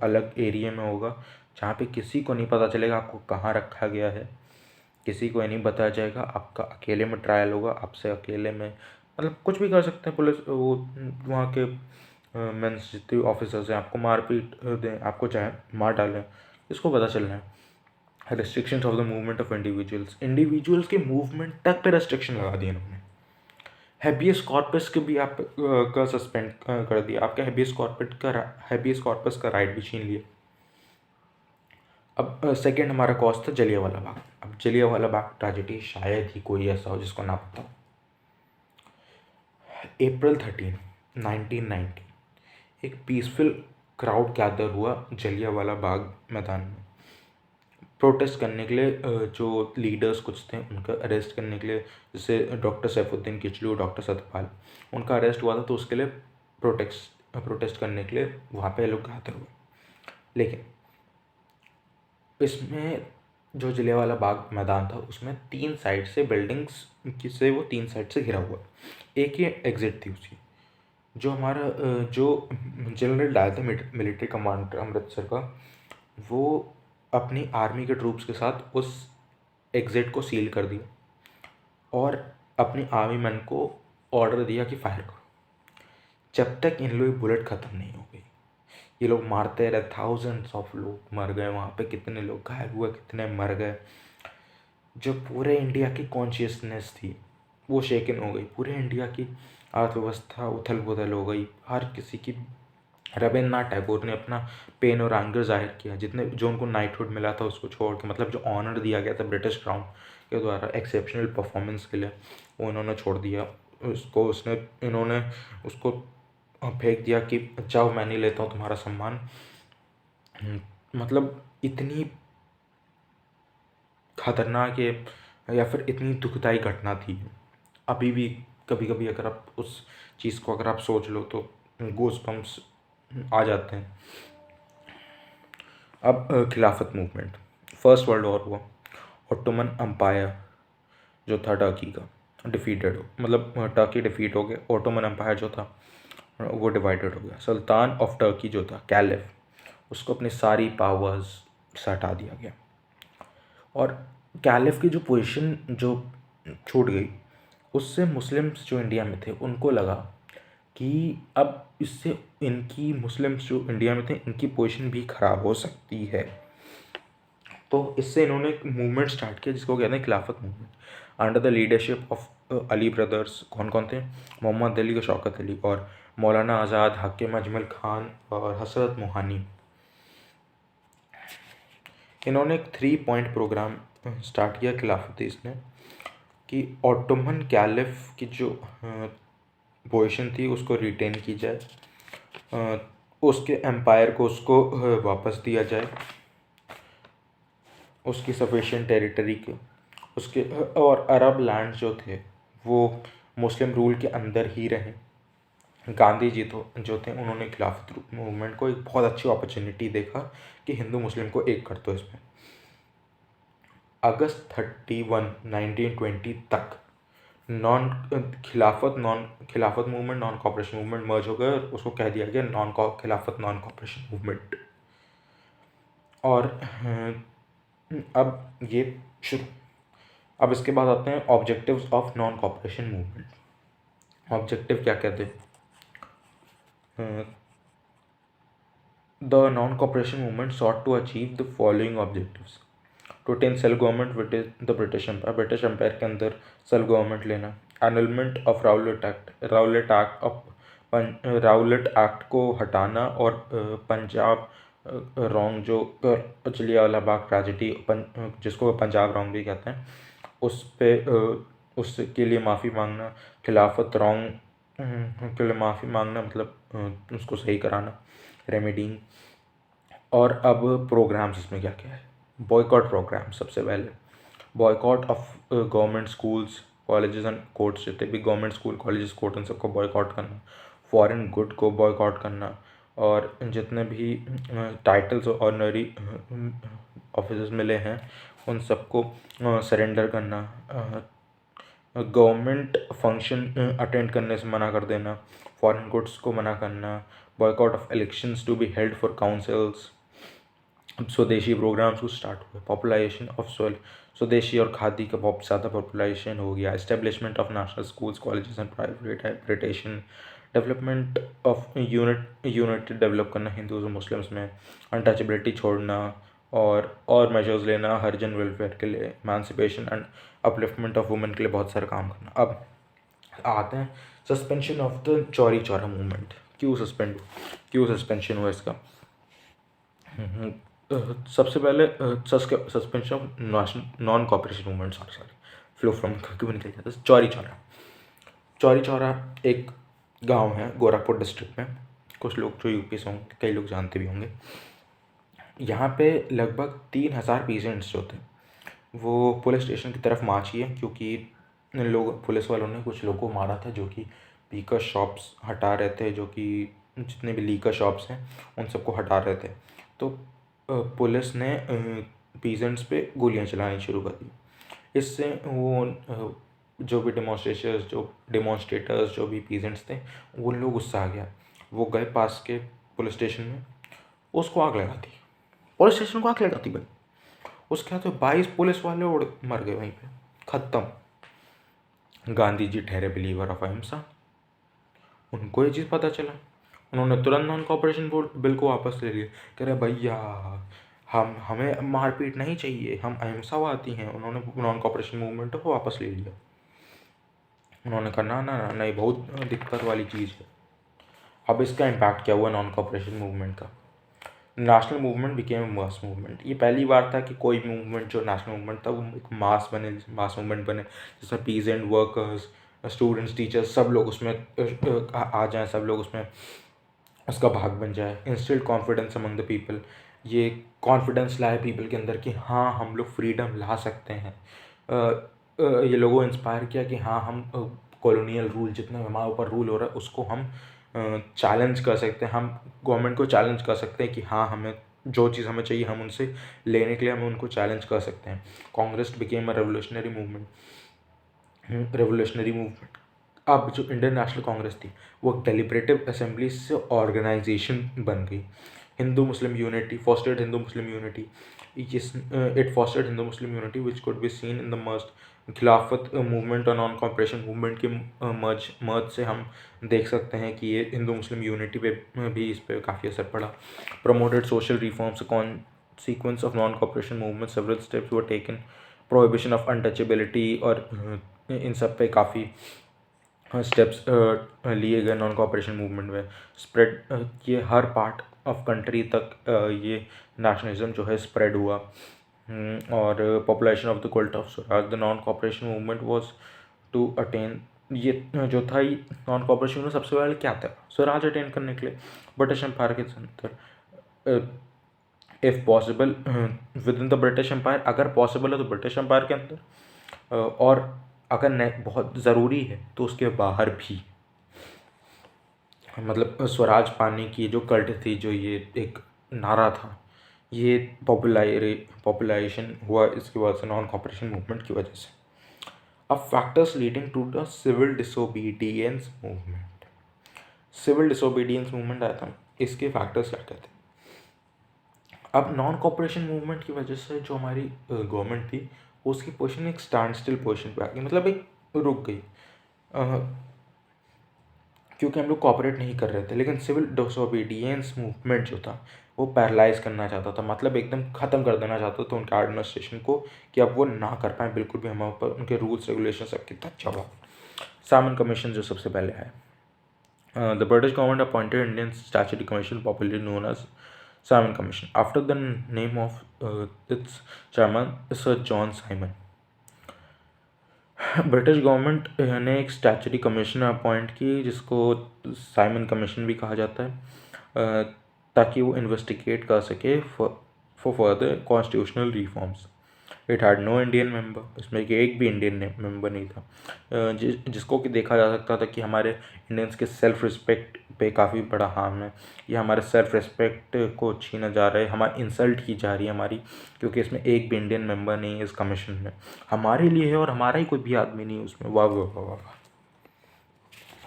S1: अलग एरिया में होगा जहाँ पे किसी को नहीं पता चलेगा आपको कहाँ रखा गया है, किसी को नहीं बताया जाएगा, आपका अकेले में ट्रायल होगा, आपसे अकेले में मतलब कुछ भी कर सकते हैं पुलिस, वो वहाँ के मेंस जितने भी ऑफिसर्स हैं आपको मारपीट दें, आपको चाहे मार डालें, इसको पता चलना है। Restrictions of the movement of individuals के मूवमेंट तक पे रेस्ट्रिक्शन लगा दिए इन्होंने। हैबियस कॉर्पस के भी आप का सस्पेंड कर दिया, आपका हैबियस कॉर्पस का राइट भी छीन लिया। अब सेकंड हमारा कॉज था जलियांवाला बाग। अब जलियांवाला बाग ट्रेजेडी शायद ही कोई ऐसा हो जिसको ना पता हो। April 13, 1919 एक पीसफुल क्राउड गैदर हुआ जलियांवाला बाग मैदान में प्रोटेस्ट करने के लिए। जो लीडर्स कुछ थे उनका अरेस्ट करने के लिए, जैसे डॉक्टर सैफुद्दीन किचलू, डॉक्टर सत्यपाल, उनका अरेस्ट हुआ था, तो उसके लिए प्रोटेस्ट करने के लिए वहाँ पे लोग गैदर हुए। लेकिन इसमें जो जलियांवाला बाग मैदान था उसमें 3 साइड से बिल्डिंग्स से वो 3 साइड से घिरा हुआ, एक ही एग्जिट थी उसकी। जो हमारा जो जनरल डायर था मिलिट्री कमांडर अमृतसर का, वो अपनी आर्मी के ट्रूप्स के साथ उस एग्जिट को सील कर दिया और अपनी आर्मी मैन को ऑर्डर दिया कि फायर करो, जब तक इन लोग बुलेट ख़त्म नहीं हो गई। ये लोग मारते रहे, थाउजेंड्स ऑफ लोग मर गए वहाँ पे, कितने लोग घायल हुए, कितने मर गए। जो पूरे इंडिया की कॉन्शियसनेस थी वो शेकन हो गई, पूरे इंडिया की अर्थव्यवस्था उथल पुथल हो गई, हर किसी की। रविन्द्रनाथ टैगोर ने अपना पेन और एंगर जाहिर किया, जितने जो उनको नाइटहुड मिला था उसको छोड़ के, मतलब जो ऑनर दिया गया था ब्रिटिश क्राउन के द्वारा एक्सेप्शनल परफॉर्मेंस के लिए, वो इन्होंने छोड़ दिया उसको। इन्होंने उसको फेंक दिया कि जाओ मैं नहीं लेता हूँ तुम्हारा सम्मान। मतलब इतनी खतरनाक या फिर इतनी दुखदाई घटना थी। अभी भी कभी कभी अगर आप उस चीज़ को अगर आप सोच लो तो गूज़बम्प्स आ जाते हैं। अब खिलाफत मूवमेंट, फर्स्ट वर्ल्ड वॉर हुआ, ऑटोमन अम्पायर जो था टर्की का डिफीटेड हो, मतलब टर्की डिफीट हो गया, ऑटोमन अम्पायर जो था वो डिवाइडेड हो गया। सुल्तान ऑफ टर्की जो था कैलिफ उसको अपनी सारी पावर्स से हटा दिया गया और कैलिफ की जो पोजीशन जो छूट गई, उससे मुस्लिम्स जो इंडिया में थे उनको लगा कि अब इससे इनकी मुस्लिम्स जो इंडिया में थे इनकी पोजीशन भी ख़राब हो सकती है। तो इससे इन्होंने एक मूवमेंट स्टार्ट किया जिसको कहते हैं खिलाफत movement, under the leadership of Ali brothers. कौन कौन थे? मोहम्मद अली और शौकत अली और मौलाना आज़ाद, हाकिम अजमल खान और हसरत मोहानी। इन्होंने एक 3 पॉइंट प्रोग्राम स्टार्ट किया खिलाफत इसने, कि ऑटोमन कैलिफ की जो पोजीशन थी उसको रिटेन की जाए, उसके एम्पायर को उसको वापस दिया जाए, उसकी सफिशिएंट टेरिटरी के उसके, और अरब लैंड जो थे वो मुस्लिम रूल के अंदर ही रहें। गांधी जी तो जो थे उन्होंने खिलाफत मूवमेंट को एक बहुत अच्छी अपॉर्चुनिटी देखा कि हिंदू मुस्लिम को एक कर दो इसमें। अगस्त 31, 1920 तक खिलाफत मूवमेंट नॉन कॉपरेशन मूवमेंट मर्ज हो गए और उसको कह दिया गया खिलाफत नॉन कॉपरेशन मूवमेंट। और अब ये शुरू, अब इसके बाद आते हैं objectives of non cooperation movement. Objective क्या कहते हैं? The non cooperation movement sought to achieve the following objectives: to attain self government with the British empire, British empire के अंदर सेल्फ गवर्नमेंट लेना, एनलमेंट ऑफ राउलेट एक्ट को हटाना और Punjab wrong जो जलियांवाला बाग ट्रेजेडी जिसको पंजाब रॉन्ग भी कहते हैं उस पे उसके लिए माफ़ी मांगना, खिलाफत रॉन्ग के लिए माफ़ी मांगना मतलब उसको सही कराना, रेमेडिंग। और अब प्रोग्राम्स इसमें क्या क्या है? बॉयकॉट प्रोग्राम सबसे पहले, boycott of government schools colleges and courts, जितने भी गवर्नमेंट स्कूल कॉलेजेस कोर्ट उन सबको बॉयकॉट करना, फॉरेन गुड को बॉयकॉट करना, और जितने भी टाइटल्स ऑनरी ऑफिसर्स मिले हैं उन सबको सरेंडर करना, गवर्नमेंट फंक्शन अटेंड करने से मना कर देना, फॉरेन गुड्स को मना करना, boycott of elections to be held for councils. Swadeshi programs को स्टार्ट हुए, पॉपुलाइजेशन ऑफ सोयल, स्वदेशी और खादी का बहुत ज़्यादा पॉपुलाइजेशन हो गया, establishment of national schools colleges and privatisation, development of unity develop करना हिंदूज और मुस्लिम्स में, अनटचेबिलिटी छोड़ना और मेजर्स लेना हरिजन वेलफेयर के लिए, एमांसिपेशन एंड अपलिफ्टमेंट ऑफ वुमेन के लिए बहुत सारा काम करना। अब आते हैं suspension of the Chauri Chaura movement. क्यों सस्पेंशन हुआ इसका? सबसे पहले suspension of non cooperation movement, sorry flow from क्यों निकल जाता है। चौरी चौरा एक गांव है गोरखपुर डिस्ट्रिक्ट में, कुछ लोग जो यूपी से होंगे कई लोग जानते भी होंगे। यहाँ पे लगभग 3000 पेशेंट्स जो थे वो पुलिस स्टेशन की तरफ मार्च किए, क्योंकि पुलिस वालों ने कुछ लोगों को मारा था जो कि लीकर शॉप्स हटा रहे थे, जो कि जितने भी लीकर शॉप्स हैं उन सबको हटा रहे थे। तो पुलिस ने पीजेंट्स पे गोलियां चलानी शुरू कर दी। इससे वो जो भी डेमोन्स्ट्रेटर्स जो भी पीजेंट्स थे वो लोग गुस्सा आ गया, वो गए पास के पुलिस स्टेशन में, उसको आग लगा दी। पुलिस स्टेशन को आग लगा दी भाई। उसके बाद 22 पुलिस वाले उड़ मर गए वहीं पे, ख़त्म। गांधी जी ठहरे बिलीवर ऑफ अहिंसा, उनको ये चीज़ पता चला, उन्होंने तुरंत नॉन कॉपरेशन बिल को वापस ले लिया। कह रहे भैया हमें मारपीट नहीं चाहिए, हम अहिंसावादी हैं। उन्होंने नॉन कॉपरेशन मूवमेंट को वापस ले लिया। उन्होंने कहा ना ना ना नहीं, बहुत दिक्कत वाली चीज़ है। अब इसका इम्पैक्ट क्या हुआ नॉन कॉपरेशन मूवमेंट का? National movement became mass movement. ये पहली बार था कि कोई मूवमेंट जो नेशनल मूवमेंट था वो एक मास मूवमेंट बने, जिसमें पीजेंट, वर्कर्स, स्टूडेंट्स, टीचर्स सब लोग उसमें आ जाएं, सब लोग उसमें उसका भाग बन जाए। Instil confidence among the people, ये कॉन्फिडेंस लाए पीपल के अंदर कि हाँ हम लोग फ्रीडम ला सकते हैं। ये लोगों को इंस्पायर किया कि हाँ हम कॉलोनियल रूल जितना हमारे ऊपर रूल हो रहा है उसको हम चैलेंज कर सकते हैं, हम गवर्नमेंट को चैलेंज कर सकते हैं कि हाँ हमें जो चीज़ हमें चाहिए हम उनसे लेने के लिए हम उनको चैलेंज कर सकते हैं। Congress became a revolutionary movement. अब जो इंडियन नेशनल कांग्रेस थी वो डेलिब्रेटिव असेंबली से ऑर्गेनाइजेशन बन गई। Hindu Muslim unity, fostered Hindu Muslim unity. It fostered Hindu Muslim unity which could be seen in the merged खिलाफत मूवमेंट और नॉन कॉपरेशन मूवमेंट के मर्ज से हम देख सकते हैं कि ये हिंदू मुस्लिम यूनिटी पे भी इस पर काफ़ी असर पड़ा. Promoted social reforms, consequence of non cooperation movement, several steps were taken, prohibition of untouchability, और इन सब पे काफ़ी स्टेप्स लिए गए नॉन कॉपरेशन मूवमेंट में. स्प्रेड ये हर पार्ट ऑफ कंट्री तक ये नेशनलिज्म जो है स्प्रेड हुआ. और population of the cult of swaraj. The non cooperation movement was to attain, ये जो था ये नॉन कॉपरेशन में सबसे पहले क्या था, स्वराज अटेन करने के लिए ब्रिटिश एम्पायर के अंदर, if possible within the British empire, अगर पॉसिबल है तो ब्रिटिश एम्पायर के अंदर, और अगर बहुत ज़रूरी है तो उसके बाहर भी. मतलब स्वराज पाने की जो कल्ट थी, जो ये एक नारा था, ये पॉपुलाइजेशन हुआ इसकी वजह से, नॉन कॉपरेशन मूवमेंट की वजह से. अब factors leading to the civil disobedience movement. Civil disobedience movement आया था, इसके फैक्टर्स क्या कहते हैं. अब नॉन कॉपरेशन मूवमेंट की वजह से जो हमारी गवर्नमेंट थी उसकी पोजीशन एक स्टैंड स्टिल पोजीशन पे आ गई, मतलब एक रुक गई, क्योंकि हम लोग कॉपरेट नहीं कर रहे थे. लेकिन सिविल डिसोबीडियंस मूवमेंट जो था वो पैरालाइज करना चाहता था, मतलब एकदम ख़त्म कर देना चाहता था उनके एडमिनिस्ट्रेशन को, कि अब वो ना कर पाए बिल्कुल भी हमारे ऊपर उनके रूल्स रेगुलेशन सबके दबाव. साइमन कमीशन जो सबसे पहले है, the British government appointed Indian statutory commission, popularly known as Simon Commission, after the name of its chairman Sir John Simon. British government ने एक स्टैट्यूटरी कमीशन अपॉइंट की जिसको साइमन कमीशन भी कहा जाता है, ताकि वो इन्वेस्टिगेट कर सके for further constitutional reforms. It had no Indian member, इसमें एक भी इंडियन मेंबर नहीं था, जिसको कि देखा जा सकता था कि हमारे इंडियंस के सेल्फ रिस्पेक्ट पे काफ़ी बड़ा हार्म है. ये हमारे सेल्फ रिस्पेक्ट को छीना जा रहा है, हमारी इंसल्ट की जा रही है हमारी, क्योंकि इसमें एक भी इंडियन मेंबर नहीं है इस कमीशन में. हमारे लिए है और हमारा ही कोई भी आदमी नहीं है उसमें. वाह वाह वाह वाह.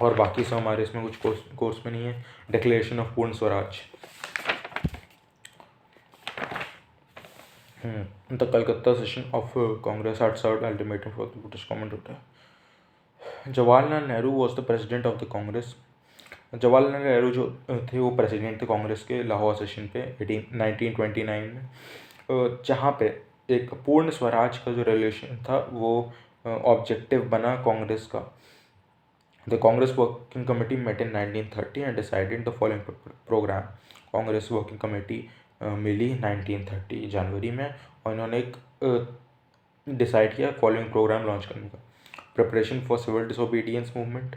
S1: और बाकी सब हमारे इसमें कुछ कोर्स में नहीं है. डिक्लेरेशन ऑफ पूर्ण Swaraj. The Calcutta session of Congress had served ultimatum for the British government होता है. Jawaharlal Nehru was the president of the Congress. Jawaharlal Nehru जो थे वो प्रेसिडेंट थे कांग्रेस के लाहौर सेशन पे 1929 में, जहाँ पे एक पूर्ण स्वराज का जो रेगुलेशन था वो ऑब्जेक्टिव बना कांग्रेस का. The Congress working committee met in 1930 and decided the following programme. Congress working committee मिली 1930 जनवरी में, और इन्होंने एक डिसाइड किया फॉलोइंग प्रोग्राम लॉन्च करने का. Preparation for civil disobedience movement,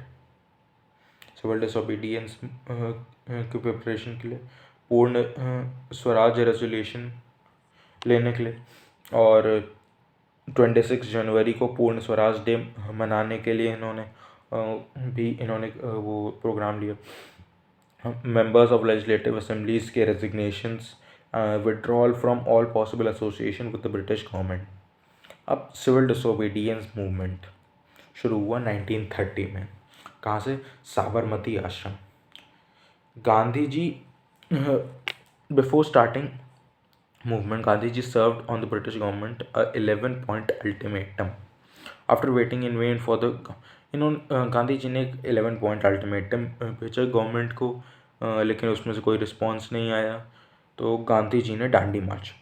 S1: civil disobedience की प्रिपरेशन के लिए, पूर्ण स्वराज रेजोल्यूशन लेने के लिए, और 26 जनवरी को पूर्ण स्वराज डे मनाने के लिए इन्होंने वो प्रोग्राम लिया. मेंबर्स ऑफ लेजिस्लेटिव असेंबलीज के resignations, withdrawal from all possible association with the British government. अब सिविल डिसोबीडियंस मूवमेंट शुरू हुआ 1930 में. कहाँ से? Sabarmati ashram. Gandhi ji before starting movement, Gandhi ji served on the British government 11-point ultimatum. After waiting in vain for the, Gandhi ji ने एक 11-point ultimatum भेजा government को, लेकिन उसमें से कोई रिस्पॉन्स नहीं आया. तो गांधी जी ने डांडी मार्च,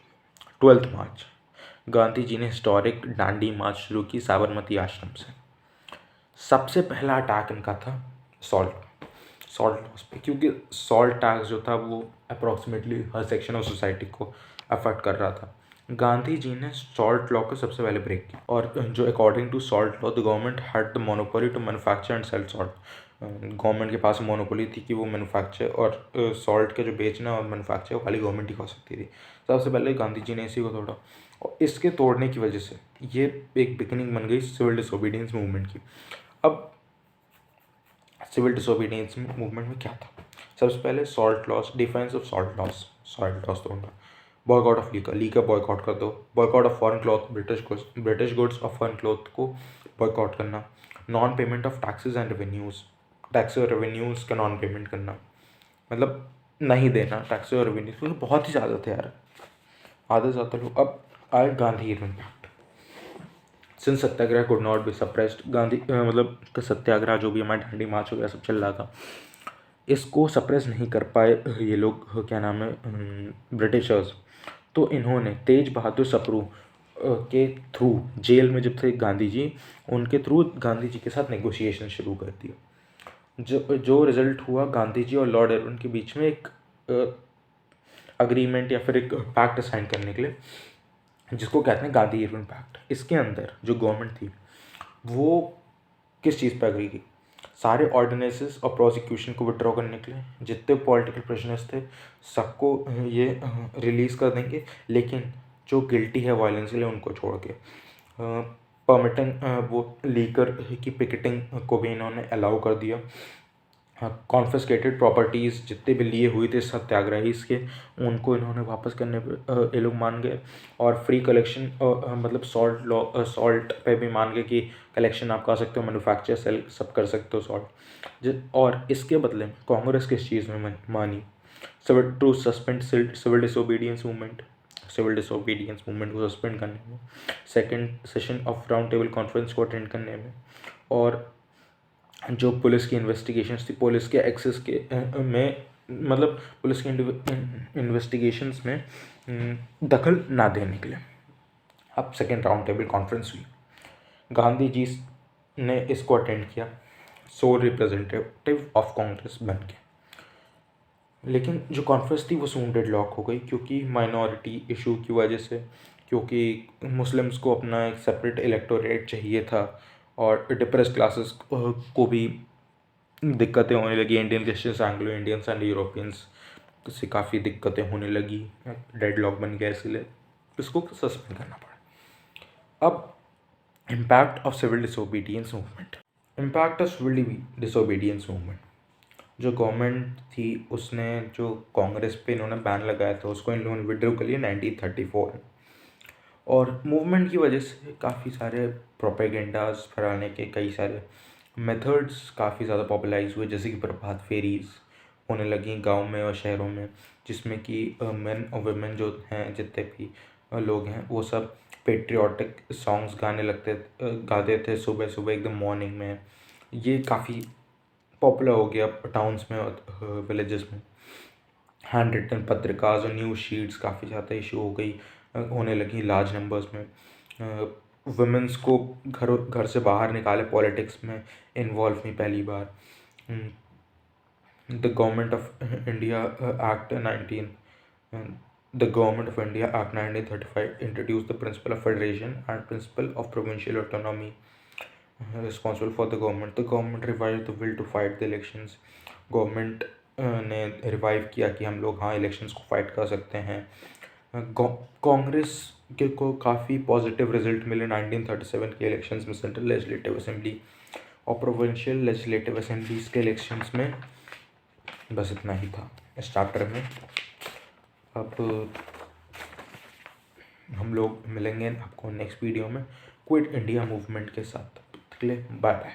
S1: 12 मार्च, गांधी जी ने हिस्टोरिक डांडी मार्च शुरू की साबरमती आश्रम से. सबसे पहला अटैक इनका था सॉल्ट लॉस पे, क्योंकि सॉल्ट टैक्स जो था वो approximately her section of society को अफेक्ट कर रहा था. गांधी जी ने सॉल्ट लॉ को सबसे पहले ब्रेक किया, और जो according to salt law the government had the monopoly to manufacture and sell salt. Government के पास मोनोपोली थी कि वो मैन्युफैक्चर और सॉल्ट के जो बेचना और मैन्युफैक्चर वाली गवर्नमेंट ही कर सकती थी. सबसे पहले गांधी जी ने इसी को तोड़ा, और इसके तोड़ने की वजह से ये एक बिगिनिंग बन गई सिविल डिसोबीडियंस मूवमेंट की. अब सिविल डिसोबीडियंस मूवमेंट में क्या था? सबसे पहले salt loss, defence of salt loss तोड़ना. बॉयकॉट ऑफ लीकर बॉयकॉट कर दो. Boycott of foreign cloth, British goods of foreign cloth को बॉयकॉट करना. Non payment of taxes and revenues, tax और रेवेन्यूज़ का नॉन पेमेंट करना. मतलब नहीं देना टैक्सेस और रेवेन्यू, क्योंकि बहुत ही ज़्यादा थे यार, आधे से ज़्यादा लोग। अब आए Gandhi impact. Since Satyagraha could not be suppressed, Gandhi मतलब सत्याग्रह जो भी हमारा दांडी मार्च वगैरह सब चल रहा था, इसको सप्रेस नहीं कर पाए ये लोग, क्या नाम है, ब्रिटिशर्स। तो इन्होंने तेज बहादुर सप्रू के थ्रू, जेल में जब थे गांधी जी, उनके थ्रू गांधी जी के साथ नेगोशिएशन शुरू कर दिया। जो रिजल्ट हुआ, गांधी जी और लॉर्ड इरविन के बीच में एक अग्रीमेंट या फिर एक पैक्ट साइन करने के लिए, जिसको कहते हैं गांधी इरविन पैक्ट। इसके अंदर जो गवर्नमेंट थी वो किस चीज़ पर एग्री की, सारे ऑर्डिनेंसेस और प्रोसिक्यूशन को विड्रॉ करने के लिए, जितने पॉलिटिकल प्रिजनर्स थे सबको ये रिलीज़ कर देंगे, लेकिन जो गिल्टी है वायलेंस के लिए उनको छोड़ के, परमिटिंग वो लीकर की पिकेटिंग को भी इन्होंने अलाउ कर दिया। कॉन्फिस्केटेड प्रॉपर्टीज़ जितने भी लिए हुए थे सत्याग्रही के, उनको इन्होंने वापस करने पे ये लोग मान गए। और फ्री कलेक्शन, मतलब सॉल्ट पे भी मान गए कि कलेक्शन आप कर सकते हो, मैन्युफैक्चर सेल सब कर सकते हो सॉल्ट। और इसके बदले में कांग्रेस किस चीज़ में मानी, to suspend civil disobedience movement, civil disobedience movement को सस्पेंड करने में, second session of round table conference को अटेंड करने में, और जो पुलिस की इन्वेस्टिगेशंस थी, पुलिस के एक्सेस के में, मतलब पुलिस की इन्वेस्टिगेशंस में दखल ना देने के लिए। अब सेकेंड राउंड टेबल कॉन्फ्रेंस हुई, गांधी जी ने इसको अटेंड किया सोल रिप्रेजेंटेटिव ऑफ कांग्रेस बन के। लेकिन जो कॉन्फ्रेंस थी वो सून डेडलॉक हो गई, क्योंकि माइनॉरिटी इशू की वजह से, क्योंकि मुस्लिम्स को अपना एक सेपरेट इलेक्टोरेट चाहिए था, और डिप्रेस क्लासेस को भी दिक्कतें होने लगी। Indian Christians, Anglo Indians and Europeans से काफ़ी दिक्कतें होने लगी, डेडलॉक बन गया, इसलिए इसको सस्पेंड करना पड़ा। अब impact of civil disobedience movement. Impact of civil disobedience movement, जो गवर्नमेंट थी उसने जो कांग्रेस पे इन्होंने बैन लगाया था उसको इन्होंने विड्रॉ कर लिया 1934। और मूवमेंट की वजह से काफ़ी सारे प्रोपेगेंडाज फैलाने के कई सारे मेथड्स काफ़ी ज़्यादा पॉपुलराइज हुए, जैसे कि प्रभात फेरीज होने लगी गांव में और शहरों में, जिसमें कि मेन और वुमेन जो हैं, जितने भी लोग हैं, वो सब पेट्रियाटिक सॉन्ग्स गाते थे सुबह सुबह एकदम मॉर्निंग में। ये काफ़ी पॉपुलर हो गया टाउन्स में और विलेजेस में। हैंड रिटन पत्रिकाज और न्यूज़ शीट्स काफ़ी ज़्यादा इशू होने लगी लार्ज नंबर्स में। वुमेंस को घर से बाहर निकाले, पॉलिटिक्स में इन्वॉल्व हुई पहली बार। The government of India act 1935 introduced the principle of federation and principle of provincial autonomy responsible for the government. The government revived the will to fight the elections. Government ने revive किया कि हम लोग हाँ elections को fight कर सकते हैं। कांग्रेस के को काफ़ी पॉजिटिव रिजल्ट मिले 1937 के इलेक्शंस में, सेंट्रल लेजिस्लेटिव असेंबली और प्रोविंशियल लेजिस्लेटिव असेंबलीज के इलेक्शंस में। बस इतना ही था इस चैप्टर में। अब हम लोग मिलेंगे आपको नेक्स्ट वीडियो में क्विट इंडिया मूवमेंट के साथ। Bye bye.